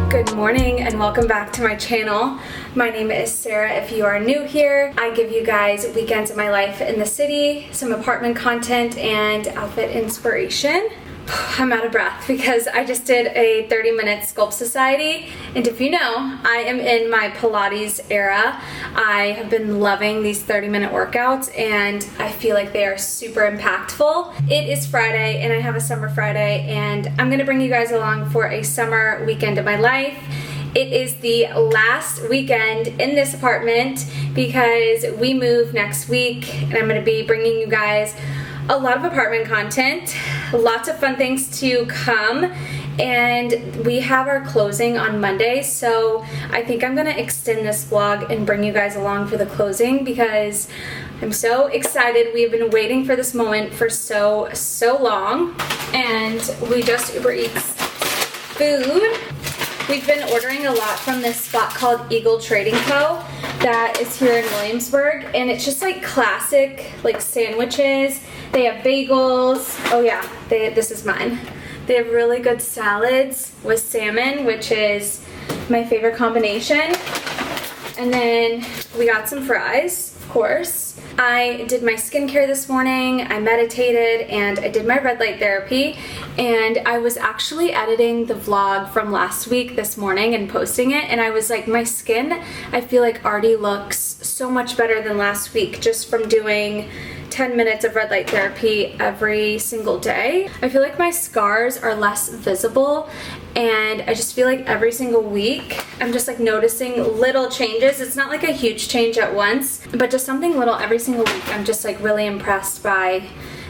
Good morning and welcome back to my channel. My name is Sarah. If you are new here, I give you guys weekends of my life in the city, some apartment content, and outfit inspiration. I'm out of breath because I just did a 30-minute Sculpt Society, and if you know, I am in my Pilates era. I have been loving these 30-minute workouts and I feel like they are super impactful. It is Friday and I have a summer Friday, and I'm gonna bring you guys along for a summer weekend of my life. It is the last weekend in this apartment because we move next week, and I'm gonna be bringing you guys a lot of apartment content, lots of fun things to come, and we have our closing on Monday, so I think I'm gonna extend this vlog and bring you guys along for the closing because I'm so excited. We've been waiting for this moment for so long, and we just Uber Eats food. We've been ordering a lot from this spot called Eagle Trading Co. that is here in Williamsburg, and it's just like classic like sandwiches. They have bagels. Oh yeah, this is mine. They have really good salads with salmon, which is my favorite combination. And then we got some fries, of course. I did my skincare this morning, I meditated, and I did my red light therapy, and I was actually editing the vlog from last week this morning and posting it, and I was like, my skin, I feel like already looks so much better than last week just from doing 10 minutes of red light therapy every single day. I feel like my scars are less visible, and I just feel like every single week I'm just like noticing little changes. It's not like a huge change at once, but just something little every single week. I'm just like really impressed by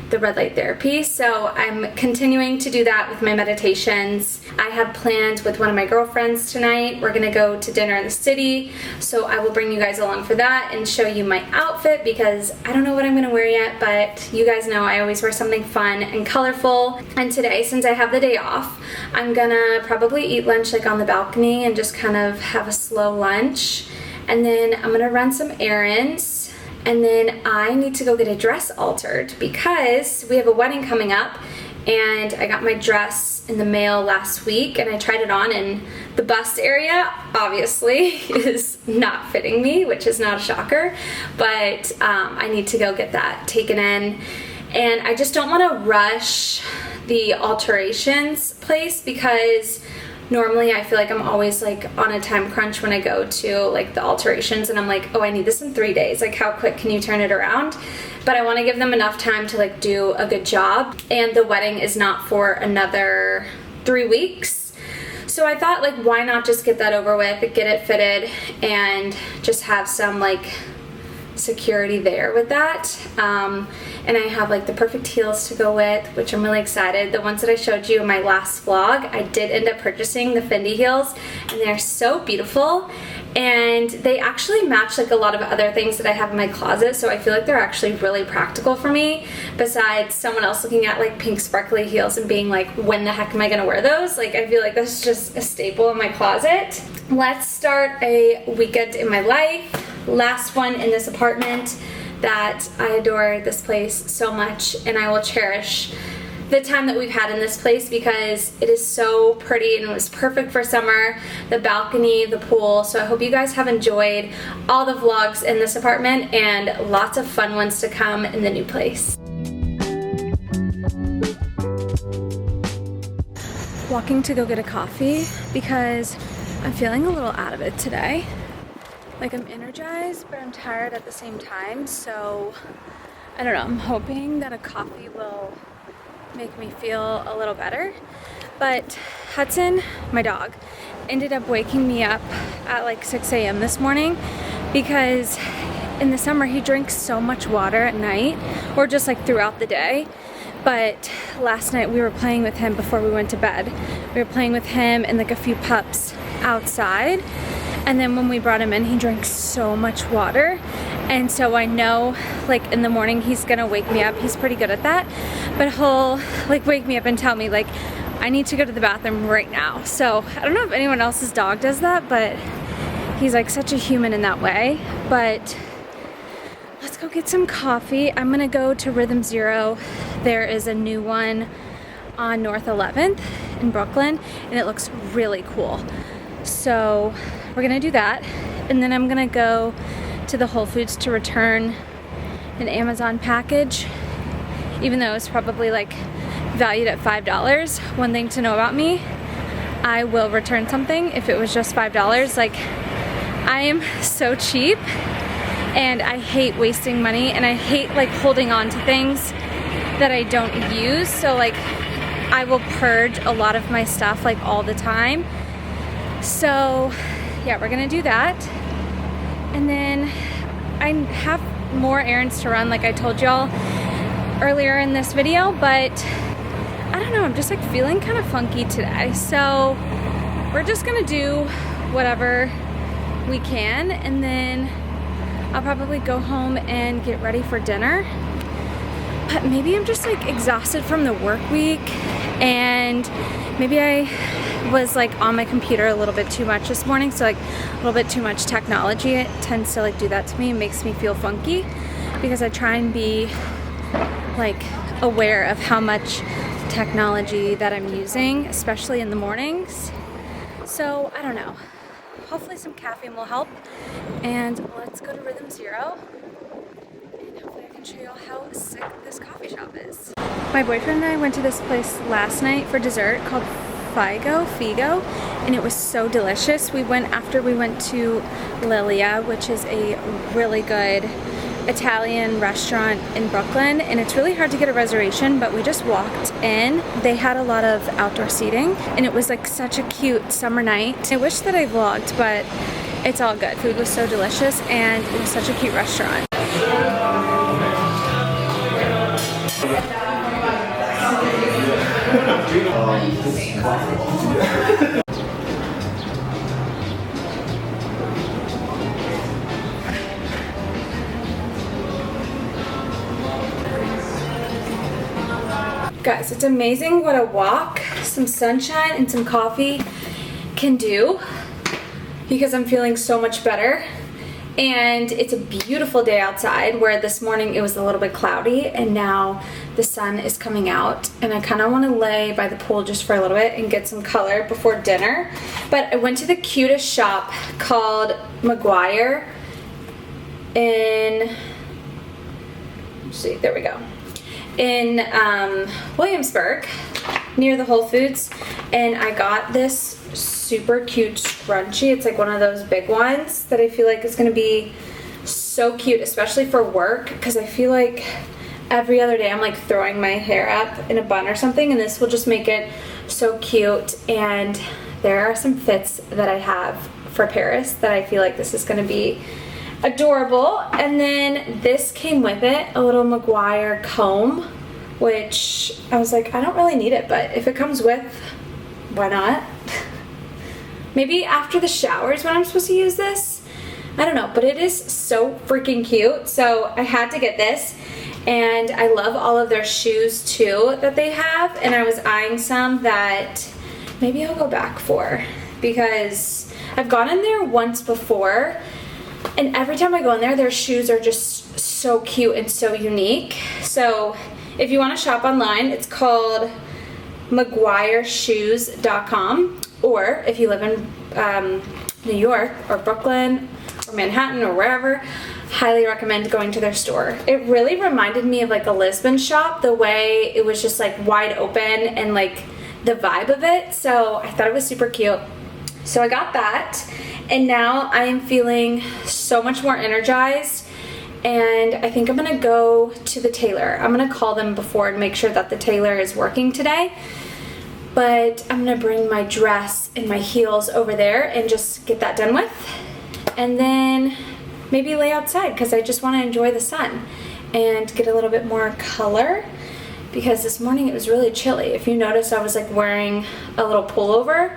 the red light therapy, so I'm continuing to do that with my meditations. I have planned with one of my girlfriends tonight. We're gonna go to dinner in the city, so I will bring you guys along for that and show you my outfit because I don't know what I'm gonna wear yet, but you guys know I always wear something fun and colorful. And today, since I have the day off, I'm gonna probably eat lunch like on the balcony and just kind of have a slow lunch, and then I'm gonna run some errands. And then I need to go get a dress altered because we have a wedding coming up, and I got my dress in the mail last week and I tried it on, and the bust area obviously is not fitting me, which is not a shocker, but I need to go get that taken in. And I just don't want to rush the alterations place because normally I feel like I'm always like on a time crunch when I go to like the alterations, and I'm like, oh, I need this in 3 days. Like, how quick can you turn it around? But I want to give them enough time to like do a good job, and the wedding is not for another 3 weeks. So I thought, like, why not just get that over with, get it fitted, and just have some like security there with that. And I have like the perfect heels to go with, which I'm really excited. The ones that I showed you in my last vlog, I did end up purchasing the Fendi heels, and they're so beautiful, and they actually match like a lot of other things that I have in my closet, so I feel like they're actually really practical for me, besides someone else looking at like pink sparkly heels and being like, when the heck am I gonna wear those? Like, I feel like that's just a staple in my closet. Let's start a weekend in my life. Last one in this apartment. That I adore this place so much, and I will cherish the time that we've had in this place because it is so pretty and it was perfect for summer. The balcony, the pool. So I hope you guys have enjoyed all the vlogs in this apartment and lots of fun ones to come in the new place. Walking to go get a coffee because I'm feeling a little out of it today. Like, I'm energized, but I'm tired at the same time, so I don't know. I'm hoping that a coffee will make me feel a little better. But Hudson, my dog, ended up waking me up at like 6 a.m. this morning because in the summer he drinks so much water at night or just like throughout the day. But last night we were playing with him before we went to bed. We were playing with him and like a few pups outside. And then when we brought him in, he drank so much water. And so I know, like, in the morning he's gonna wake me up. He's pretty good at that. But he'll, like, wake me up and tell me, like, I need to go to the bathroom right now. So I don't know if anyone else's dog does that, but he's, like, such a human in that way. But let's go get some coffee. I'm gonna go to Rhythm Zero. There is a new one on North 11th in Brooklyn, and it looks really cool. So we're gonna do that, and then I'm gonna go to the Whole Foods to return an Amazon package, even though it's probably like valued at $5. One thing to know about me, I will return something if it was just $5. Like, I am so cheap and I hate wasting money, and I hate like holding on to things that I don't use. So like, I will purge a lot of my stuff like all the time. So yeah, we're gonna do that. And then I have more errands to run like I told y'all earlier in this video, but I don't know, I'm just like feeling kind of funky today. So we're just gonna do whatever we can, and then I'll probably go home and get ready for dinner. But maybe I'm just like exhausted from the work week, and maybe I was like on my computer a little bit too much this morning. So like a little bit too much technology, it tends to like do that to me. It makes me feel funky because I try and be like aware of how much technology that I'm using, especially in the mornings. So I don't know, hopefully some caffeine will help, and let's go to Rhythm Zero, and hopefully I can show y'all how sick this coffee shop is. My boyfriend and I went to this place last night for dessert called Figo, and it was so delicious. We went after we went to Lilia, which is a really good Italian restaurant in Brooklyn, and it's really hard to get a reservation, but we just walked in. They had a lot of outdoor seating, and it was like such a cute summer night. I wish that I vlogged, but it's all good. Food was so delicious, and it was such a cute restaurant. Guys, it's amazing what a walk, some sunshine, and some coffee can do, because I'm feeling so much better. And it's a beautiful day outside, where this morning it was a little bit cloudy, and now the sun is coming out, and I kind of want to lay by the pool just for a little bit and get some color before dinner. But I went to the cutest shop called McGuire in, let's see, there we go, in Williamsburg, near the Whole Foods, and I got this super cute scrunchie. It's like one of those big ones that I feel like is gonna be so cute, especially for work, because I feel like every other day I'm like throwing my hair up in a bun or something, and this will just make it so cute. And there are some fits that I have for Paris that I feel like this is gonna be adorable. And then this came with it, a little McGuire comb, which I was like, I don't really need it, but if it comes with, why not? Maybe after the showers when I'm supposed to use this, I don't know, but it is so freaking cute. So I had to get this, and I love all of their shoes too that they have, and I was eyeing some that maybe I'll go back for, because I've gone in there once before, and every time I go in there, their shoes are just so cute and so unique. So if you want to shop online, it's called McGuireshoes.com, or if you live in New York or Brooklyn or Manhattan or wherever, highly recommend going to their store. It really reminded me of like a Lisbon shop, the way it was just like wide open and like the vibe of it. So I thought it was super cute. So I got that, and now I am feeling so much more energized, and I think I'm gonna go to the tailor. I'm gonna call them before and make sure that the tailor is working today. But I'm gonna bring my dress and my heels over there and just get that done with, and then maybe lay outside, because I just want to enjoy the sun and get a little bit more color, because this morning it was really chilly. If you noticed, I was like wearing a little pullover,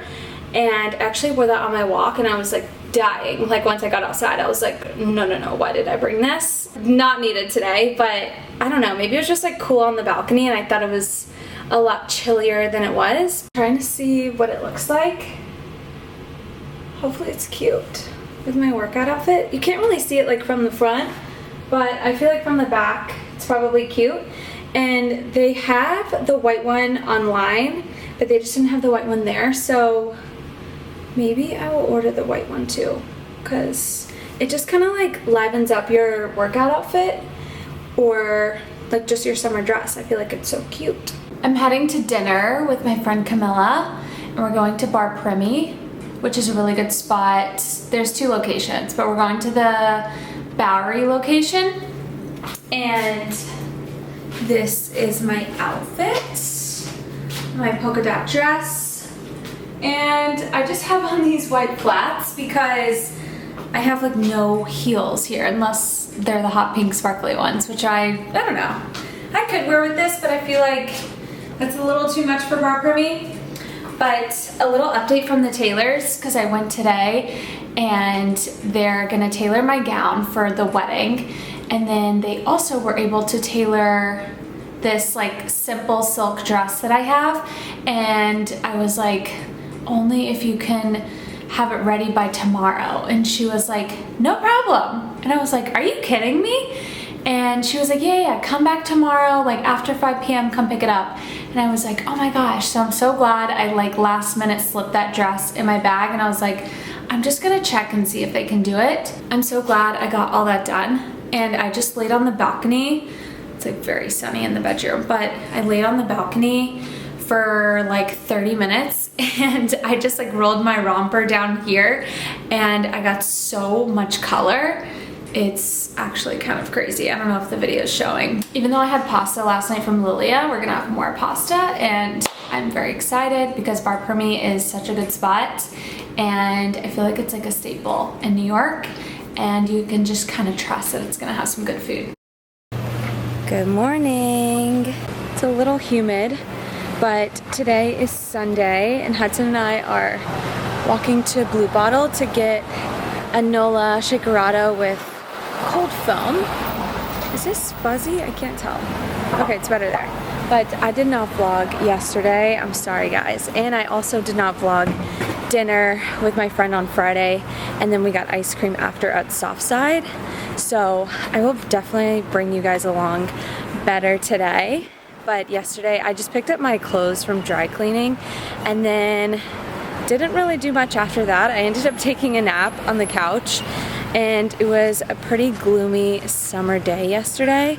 and actually wore that on my walk, and I was like dying. Like once I got outside, I was like, no, why did I bring this? Not needed today. But I don't know, maybe it was just like cool on the balcony, and I thought it was a lot chillier than it was. I'm trying to see what it looks like. Hopefully it's cute with my workout outfit. You can't really see it like from the front, but I feel like from the back it's probably cute. And they have the white one online, but they just didn't have the white one there, so Maybe I will order the white one too, because it just kind of like livens up your workout outfit or like just your summer dress. I feel like it's so cute. I'm heading to dinner with my friend Camilla, and we're going to Bar Primi, which is a really good spot. There's 2 locations, but we're going to the Bowery location. And this is my outfit, my polka dot dress. And I just have on these white flats because I have like no heels here, unless they're the hot pink sparkly ones, which I don't know. I could wear with this, but I feel like that's a little too much for Bar Primi. But a little update from the tailors, because I went today and they're gonna tailor my gown for the wedding. And then they also were able to tailor this like simple silk dress that I have. And I was like, only if you can have it ready by tomorrow. And she was like, no problem. And I was like, are you kidding me? And she was like, yeah, come back tomorrow, like after 5 p.m., come pick it up. And I was like, oh my gosh. So I'm so glad I like last minute slipped that dress in my bag. And I was like, I'm just gonna check and see if they can do it. I'm so glad I got all that done. And I just laid on the balcony. It's like very sunny in the bedroom, but I laid on the balcony for like 30 minutes and I just like rolled my romper down here and I got so much color. It's actually kind of crazy. I don't know if the video is showing. Even though I had pasta last night from Lilia, we're gonna have more pasta, and I'm very excited because Bar Primi is such a good spot and I feel like it's like a staple in New York, and you can just kind of trust that it's gonna have some good food. Good morning. It's a little humid, but today is Sunday and Hudson and I are walking to Blue Bottle to get a Nola Shakerado with cold foam. Is this fuzzy? I can't tell. Okay, it's better there. But I did not vlog yesterday. I'm sorry, guys. And I also did not vlog dinner with my friend on Friday, and then we got ice cream after at Softside. So I will definitely bring you guys along better today. But yesterday I just picked up my clothes from dry cleaning and then didn't really do much after that. I ended up taking a nap on the couch, and it was a pretty gloomy summer day yesterday,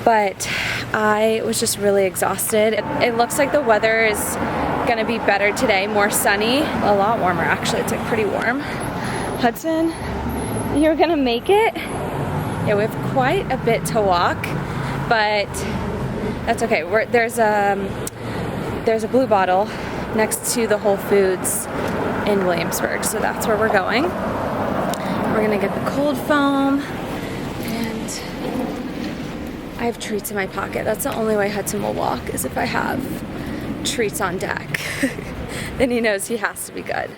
but I was just really exhausted. It looks like the weather is gonna be better today, more sunny, a lot warmer actually. It's like pretty warm. Hudson, you're gonna make it? Yeah, we have quite a bit to walk, but that's okay. There's a Blue Bottle next to the Whole Foods in Williamsburg, so that's where we're going. We're gonna get the cold foam, and I have treats in my pocket. That's the only way Hudson will walk, is if I have treats on deck. Then he knows he has to be good.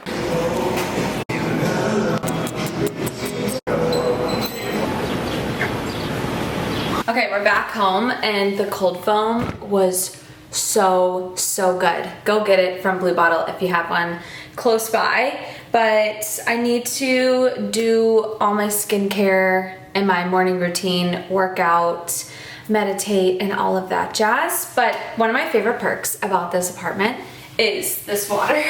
Okay, we're back home, and the cold foam was so good. Go get it from Blue Bottle if you have one close by. But I need to do all my skincare and my morning routine, workout, meditate, and all of that jazz. But one of my favorite perks about this apartment is this water.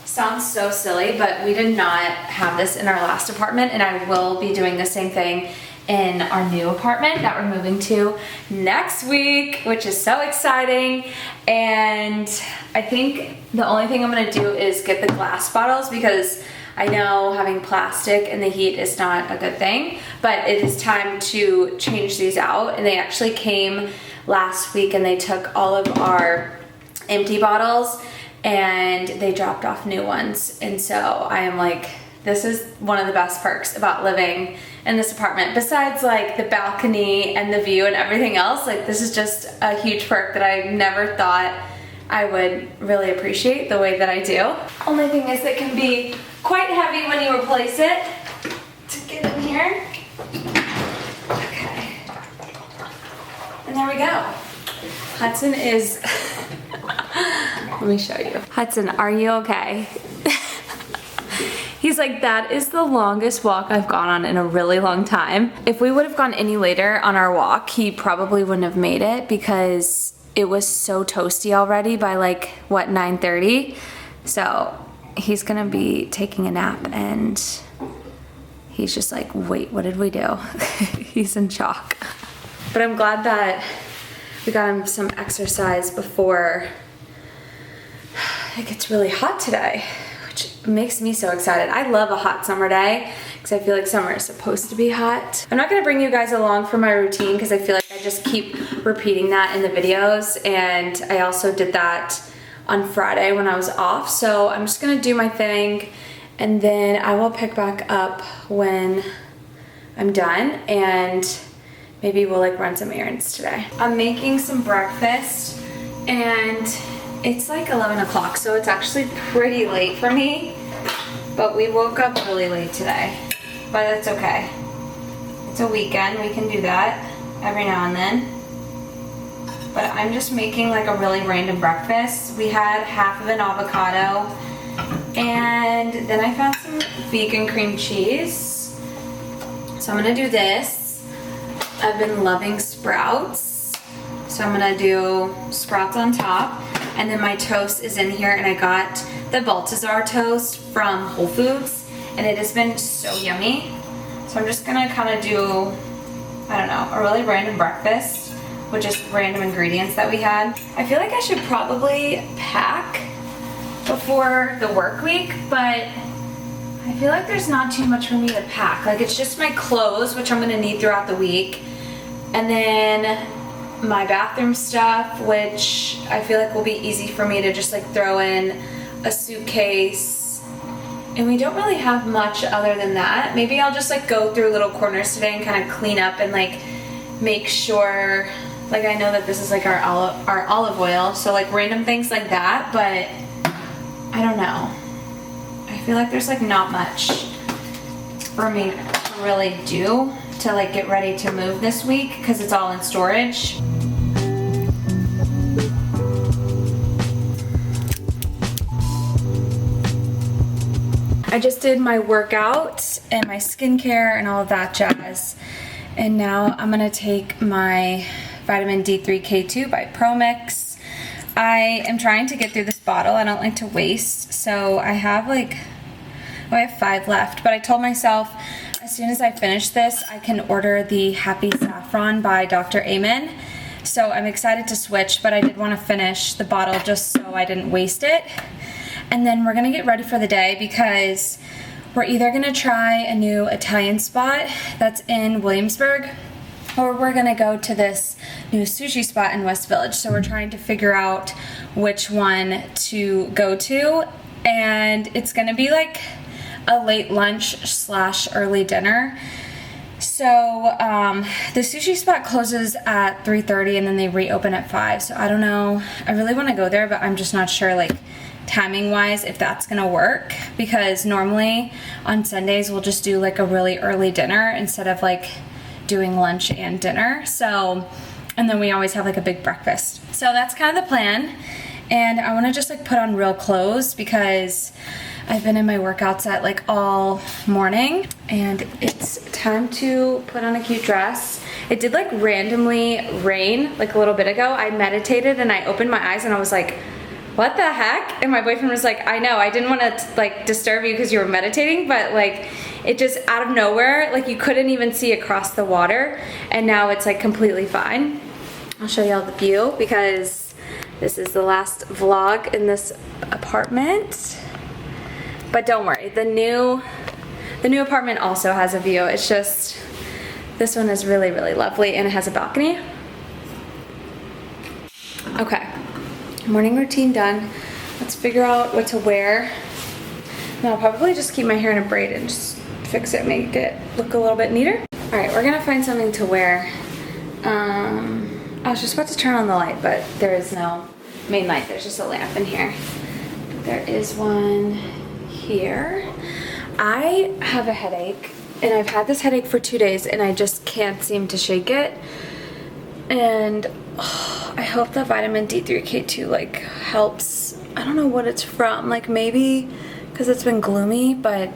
Sounds so silly, but we did not have this in our last apartment, and I will be doing the same thing in our new apartment that we're moving to next week, which is so exciting. And I think the only thing I'm gonna do is get the glass bottles, because I know having plastic in the heat is not a good thing, but it is time to change these out. And they actually came last week and they took all of our empty bottles and they dropped off new ones. And so I am like, this is one of the best perks about living in this apartment. Besides like the balcony and the view and everything else, like this is just a huge perk that I never thought I would really appreciate the way that I do. Only thing is it can be quite heavy when you replace it to get in here. Okay. And there we go. Hudson is, let me show you. Hudson, are you okay? He's like, that is the longest walk I've gone on in a really long time. If we would have gone any later on our walk, he probably wouldn't have made it, because it was so toasty already by like, what, 9:30? So he's gonna be taking a nap and he's just like, wait, what did we do? He's in shock. But I'm glad that we got him some exercise before it gets really hot today, which makes me so excited. I love a hot summer day because I feel like summer is supposed to be hot. I'm not gonna bring you guys along for my routine because I feel like I just keep repeating that in the videos, and I also did that on Friday when I was off. So I'm just gonna do my thing and then I will pick back up when I'm done, and maybe we'll like run some errands today. I'm making some breakfast and it's like 11 o'clock, so it's actually pretty late for me, but we woke up really late today, but that's okay. It's a weekend, we can do that every now and then. But I'm just making like a really random breakfast. We had half of an avocado, and then I found some vegan cream cheese. So I'm gonna do this. I've been loving sprouts, so I'm gonna do sprouts on top. And then my toast is in here, and I got the Balthazar toast from Whole Foods, and it has been so yummy. So I'm just gonna kind of do, I don't know, a really random breakfast with just random ingredients that we had. I feel like I should probably pack before the work week, but I feel like there's not too much for me to pack. Like, it's just my clothes, which I'm gonna need throughout the week, and then my bathroom stuff, which I feel like will be easy for me to just like throw in a suitcase. And we don't really have much other than that. Maybe I'll just like go through little corners today and kind of clean up and like make sure, like I know that this is like our olive oil, so like random things like that, but I don't know. I feel like there's like not much for me to really do to like get ready to move this week because it's all in storage. I just did my workout and my skincare and all of that jazz, and now I'm gonna take my vitamin D3 K2 by ProMix. I am trying to get through this bottle. I don't like to waste, so I have like, oh, I have 5 left, but I told myself as soon as I finish this, I can order the Happy Saffron by Dr. Amen. So I'm excited to switch, but I did want to finish the bottle just so I didn't waste it. And then we're gonna get ready for the day because we're either gonna try a new Italian spot that's in Williamsburg, or we're gonna go to this new sushi spot in West Village. So we're trying to figure out which one to go to, and it's gonna be like a late lunch / early dinner. So the sushi spot closes at 3:30 and then they reopen at 5. So I don't know, I really wanna go there, but I'm just not sure like timing wise if that's gonna work, because normally on Sundays we'll just do like a really early dinner instead of like doing lunch and dinner. So, and then we always have like a big breakfast. So that's kind of the plan. And I wanna just like put on real clothes because I've been in my workout set like all morning, and it's time to put on a cute dress. It did like randomly rain like a little bit ago. I meditated and I opened my eyes and I was like, what the heck? And my boyfriend was like, I know, I didn't want to like disturb you because you were meditating, but like it just out of nowhere, like you couldn't even see across the water, and now it's like completely fine. I'll show you all the view because this is the last vlog in this apartment. But don't worry, the new apartment also has a view. It's just, this one is really, really lovely and it has a balcony. Okay. Morning routine done. Let's figure out what to wear. No, I'll probably just keep my hair in a braid and just fix it, make it look a little bit neater. All right, we're gonna find something to wear. I was just about to turn on the light, but there is no main light. There's just a lamp in here. There is one here. I have a headache, and I've had this headache for 2 days, and I just can't seem to shake it. And I hope the vitamin D3 K2 like helps. I don't know what it's from, like maybe because it's been gloomy, but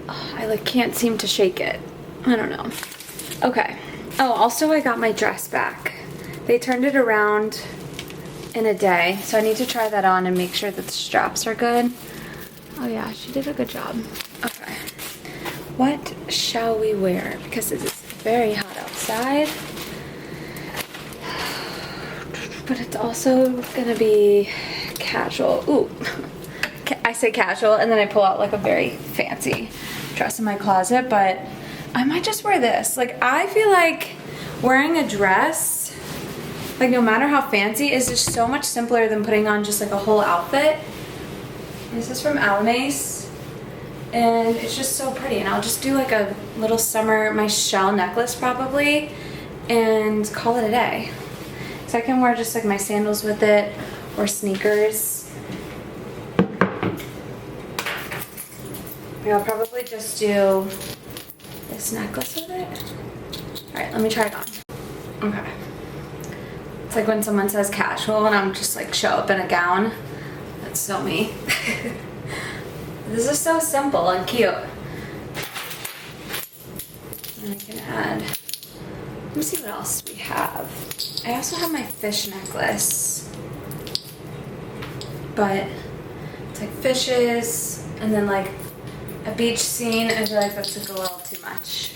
I like can't seem to shake it. I don't know. Okay. Oh, also I got my dress back They turned it around in a day, so I need to try that on and make sure that the straps are good. Oh yeah, she did a good job. Okay. What shall we wear? Because it is very hot outside. But it's also gonna be casual. Ooh, I say casual and then I pull out like a very fancy dress in my closet, but I might just wear this. Like, I feel like wearing a dress, like no matter how fancy, is just so much simpler than putting on just like a whole outfit. This is from Alamace and it's just so pretty, and I'll just do like a little summer, my shell necklace probably, and call it a day. So I can wear just like my sandals with it or sneakers. I'll probably just do this necklace with it. Alright, let me try it on. Okay. It's like when someone says casual and I'm just like show up in a gown. That's so me. This is so simple and cute. And I can add, let me see what else we have. I also have my fish necklace. But it's like fishes and then like a beach scene. I feel like that's like a little too much.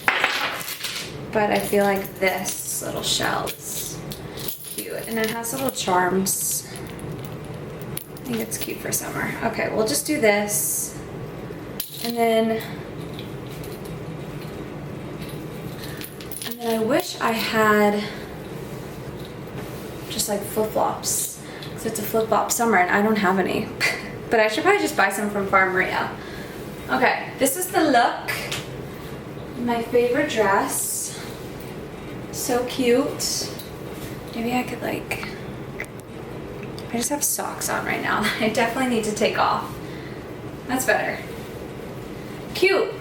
But I feel like this little shell is cute. And it has little charms. I think it's cute for summer. Okay, we'll just do this. And then I wish I had just like flip-flops. So it's a flip-flop summer and I don't have any. But I should probably just buy some from Farm Maria. Okay, this is the look. My favorite dress. So cute. Maybe I could like, I just have socks on right now. I definitely need to take off. That's better. Cute.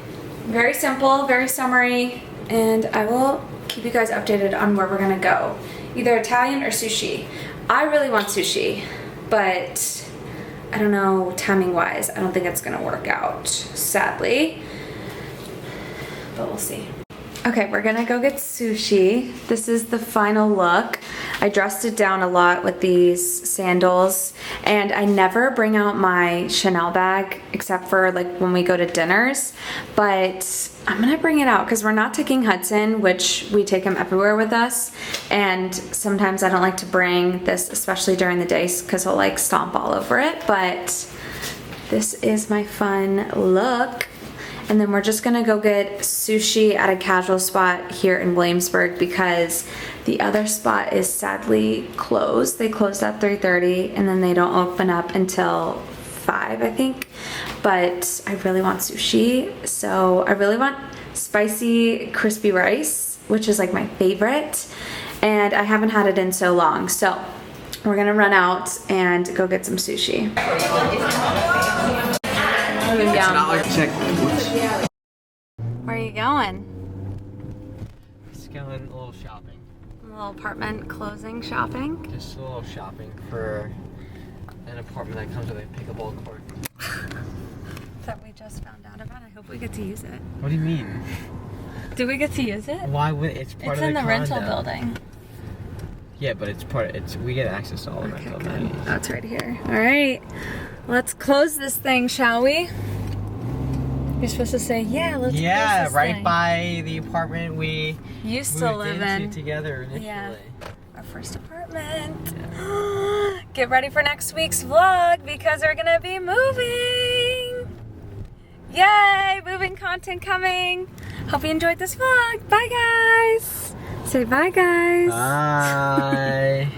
Very simple, very summery, and I will keep you guys updated on where we're gonna go. Either Italian or sushi. I really want sushi, but I don't know, timing wise, I don't think it's gonna work out, sadly. But we'll see. Okay, we're gonna go get sushi. This is the final look. I dressed it down a lot with these sandals, and I never bring out my Chanel bag except for like when we go to dinners, but I'm gonna bring it out because we're not taking Hudson, which we take him everywhere with us, and sometimes I don't like to bring this, especially during the day, because he'll like stomp all over it. But this is my fun look. And then we're just gonna go get sushi at a casual spot here in Williamsburg because the other spot is sadly closed. They closed at 3:30 and then they don't open up until 5, I think. But I really want sushi. So I really want spicy crispy rice, which is like my favorite. And I haven't had it in so long. So we're gonna run out and go get some sushi. Where are you going? Just going a little shopping. A little apartment closing shopping? Just a little shopping for an apartment that comes with a pickleball court. That we just found out about. I hope we get to use it. What do you mean? Do we get to use it? Why would it's part it's of in the condo. rental building. Yeah, but it's part. We get access to all the rental buildings. Oh, it's right here. All right, let's close this thing, shall we? You're supposed to say, yeah, let's close this right thing. By the apartment we used to live in together initially. Yeah. Our first apartment. Yeah. Get ready for next week's vlog because we're gonna be moving. Yay, moving content coming. Hope you enjoyed this vlog. Bye guys. Say bye guys. Bye.